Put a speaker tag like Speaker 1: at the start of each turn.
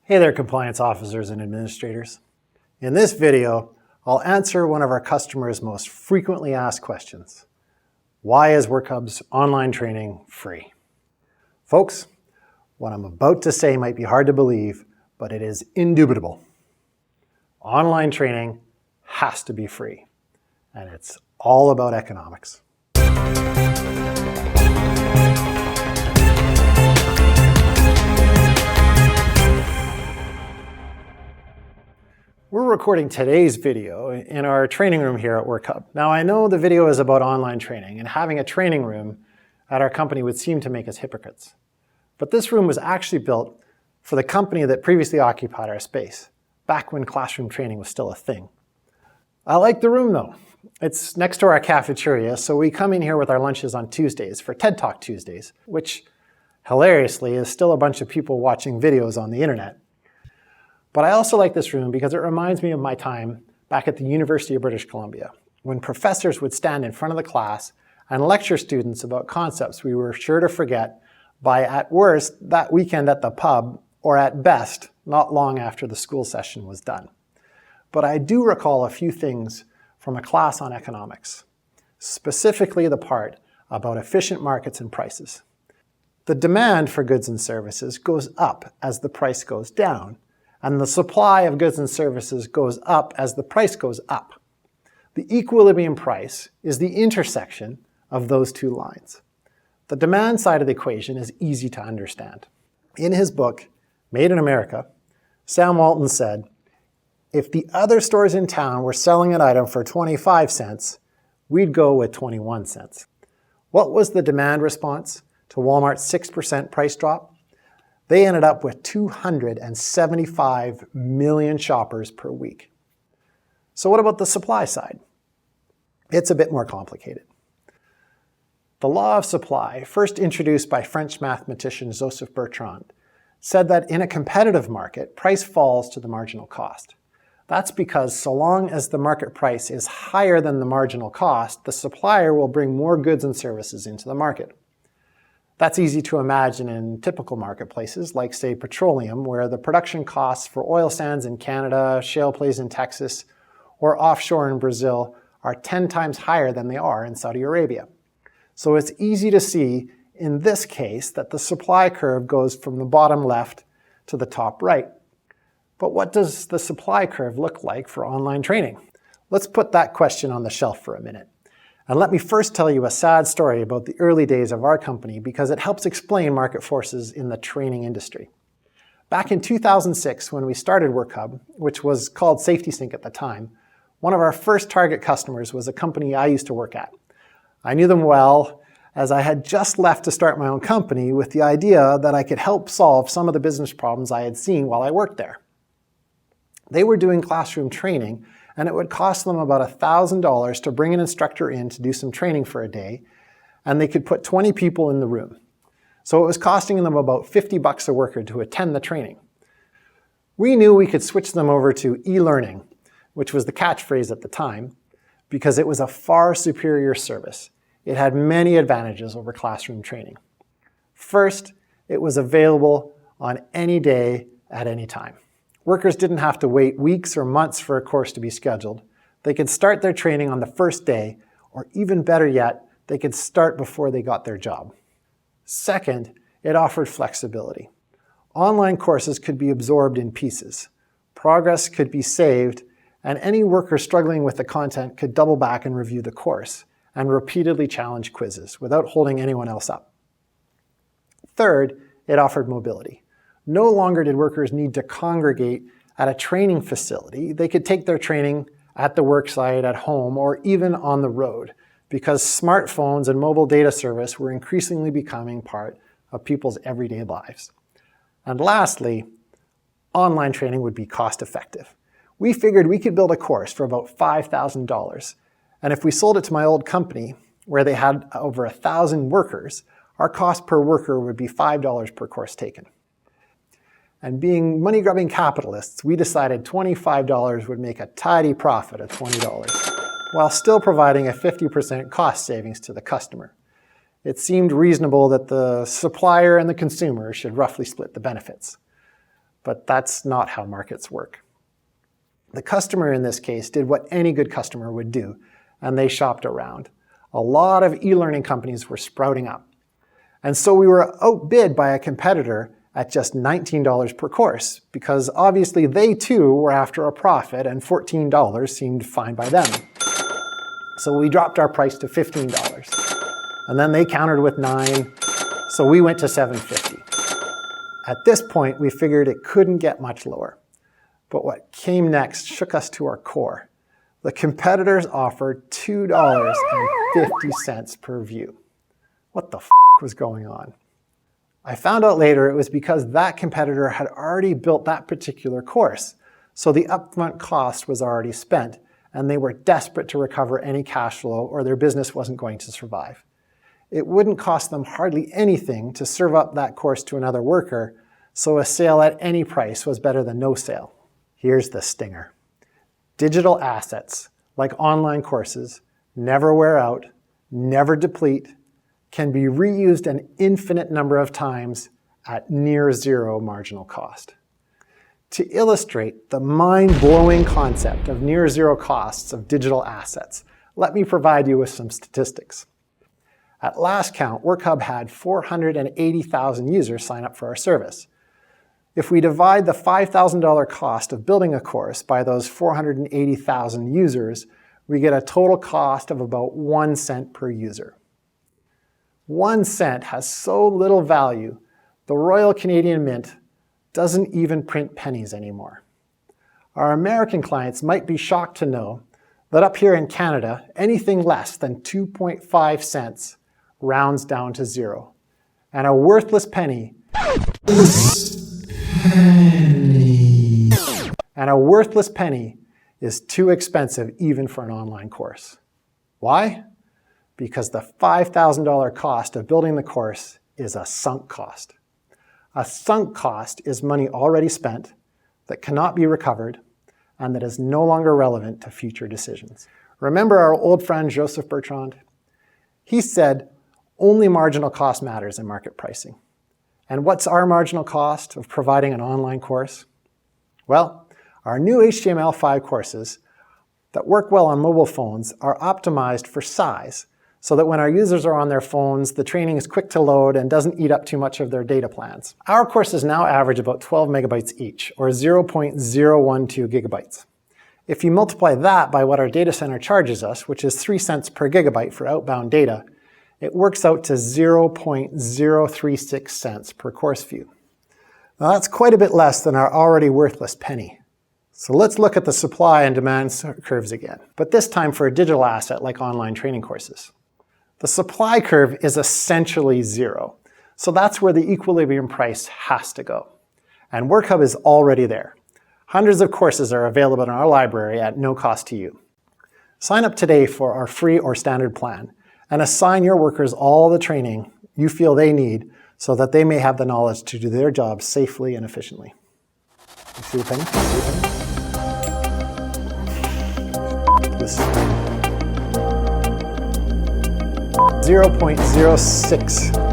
Speaker 1: Hey there, compliance officers and administrators. In this video, I'll answer one of our customers' most frequently asked questions. Why is Workhub's online training free? Folks, what I'm about to say might be hard to believe, but it is indubitable. Online training has to be free, and it's all about economics. We're recording today's video in our training room here at Workhub. Now, I know the video is about online training, and having a training room at our company would seem to make us hypocrites. But this room was actually built for the company that previously occupied our space, back when classroom training was still a thing. I like the room though. It's next to our cafeteria, so we come in here with our lunches on Tuesdays for TED Talk Tuesdays, which hilariously is still a bunch of people watching videos on the internet. But I also like this room because it reminds me of my time back at the University of British Columbia, when professors would stand in front of the class and lecture students about concepts we were sure to forget by, at worst, that weekend at the pub, or at best, not long after the school session was done. But I do recall a few things from a class on economics, specifically the part about efficient markets and prices. The demand for goods and services goes up as the price goes down, and the supply of goods and services goes up as the price goes up. The equilibrium price is the intersection of those two lines. The demand side of the equation is easy to understand. In his book, Made in America, Sam Walton said, if the other stores in town were selling an item for 25 cents, we'd go with 21 cents. What was the demand response to Walmart's 6% price drop? They ended up with 275 million shoppers per week. So what about the supply side? It's a bit more complicated. The law of supply, first introduced by French mathematician Joseph Bertrand, said that in a competitive market, price falls to the marginal cost. That's because so long as the market price is higher than the marginal cost, the supplier will bring more goods and services into the market. That's easy to imagine in typical marketplaces like, say, petroleum, where the production costs for oil sands in Canada, shale plays in Texas, or offshore in Brazil are 10 times higher than they are in Saudi Arabia. So it's easy to see in this case that the supply curve goes from the bottom left to the top right. But what does the supply curve look like for online training? Let's put that question on the shelf for a minute. And let me first tell you a sad story about the early days of our company because it helps explain market forces in the training industry. Back in 2006, when we started Workhub, which was called SafetySync at the time, one of our first target customers was a company I used to work at. I knew them well, as I had just left to start my own company with the idea that I could help solve some of the business problems I had seen while I worked there. They were doing classroom training, and it would cost them about $1,000 to bring an instructor in to do some training for a day, and they could put 20 people in the room. So it was costing them about $50 a worker to attend the training. We knew we could switch them over to eLearning, which was the catchphrase at the time, because it was a far superior service. It had many advantages over classroom training. First, it was available on any day at any time. Workers didn't have to wait weeks or months for a course to be scheduled. They could start their training on the first day, or even better yet, they could start before they got their job. Second, it offered flexibility. Online courses could be absorbed in pieces. Progress could be saved, and any worker struggling with the content could double back and review the course, and repeatedly challenge quizzes without holding anyone else up. Third, it offered mobility. No longer did workers need to congregate at a training facility. They could take their training at the work site, at home, or even on the road, because smartphones and mobile data service were increasingly becoming part of people's everyday lives. And lastly, online training would be cost effective. We figured we could build a course for about $5,000, and if we sold it to my old company, where they had over 1,000 workers, our cost per worker would be $5 per course taken. And being money-grubbing capitalists, we decided $25 would make a tidy profit of $20, while still providing a 50% cost savings to the customer. It seemed reasonable that the supplier and the consumer should roughly split the benefits. but that's not how markets work. The customer in this case did what any good customer would do, and they shopped around. A lot of e-learning companies were sprouting up. And so we were outbid by a competitor at just $19 per course, because obviously they too were after a profit and $14 seemed fine by them. So we dropped our price to $15. And then they countered with $9, so we went to $7.50. At this point, we figured it couldn't get much lower. But what came next shook us to our core. The competitors offered $2.50 per view. What the f*** was going on? I found out later it was because that competitor had already built that particular course, so the upfront cost was already spent, and they were desperate to recover any cash flow or their business wasn't going to survive. It wouldn't cost them hardly anything to serve up that course to another worker, so a sale at any price was better than no sale. Here's the stinger. Digital assets, like online courses, never wear out, never deplete, can be reused an infinite number of times at near zero marginal cost. To illustrate the mind-blowing concept of near zero costs of digital assets, let me provide you with some statistics. At last count, Workhub had 480,000 users sign up for our service. If we divide the $5,000 cost of building a course by those 480,000 users, we get a total cost of about 1 cent per user. 1 cent has so little value, the Royal Canadian Mint doesn't even print pennies anymore. Our American clients might be shocked to know that up here in Canada, anything less than 2.5 cents rounds down to zero. And a worthless penny is too expensive even for an online course. Why? Because the $5,000 cost of building the course is a sunk cost. A sunk cost is money already spent that cannot be recovered and that is no longer relevant to future decisions. Remember our old friend Joseph Bertrand? He said, only marginal cost matters in market pricing. And what's our marginal cost of providing an online course? Well, our new HTML5 courses that work well on mobile phones are optimized for size so that when our users are on their phones, the training is quick to load and doesn't eat up too much of their data plans. Our courses now average about 12 megabytes each, or 0.012 gigabytes. If you multiply that by what our data center charges us, which is 3 cents per gigabyte for outbound data, it works out to 0.036 cents per course view. Now that's quite a bit less than our already worthless penny. So let's look at the supply and demand curves again, but this time for a digital asset like online training courses. The supply curve is essentially zero, so that's where the equilibrium price has to go. And Workhub is already there. Hundreds of courses are available in our library at no cost to you. Sign up today for our free or standard plan and assign your workers all the training you feel they need so that they may have the knowledge to do their jobs safely and efficiently. You see the penny? This 0.06